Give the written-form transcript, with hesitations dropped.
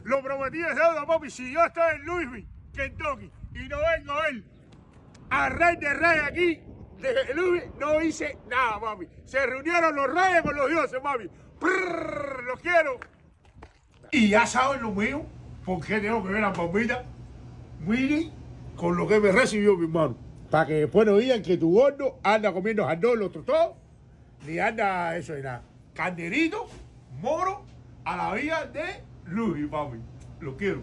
Lo prometí es deuda, papi. Si yo estoy en Louisville, Kentucky, y no vengo a ver a Rey de Reyes aquí, de Louisville, no hice nada, papi. Se reunieron los reyes con los dioses, papi. Prrr, los quiero. Y ya saben lo mío, porque tengo que ver a Bambita, Willy, con lo que me recibió mi hermano. Para que después no digan que tu gordo anda comiendo jardón, los totos, ni anda eso de nada. Canderito, moro, a la vía de Louisville, papi. Lo quiero.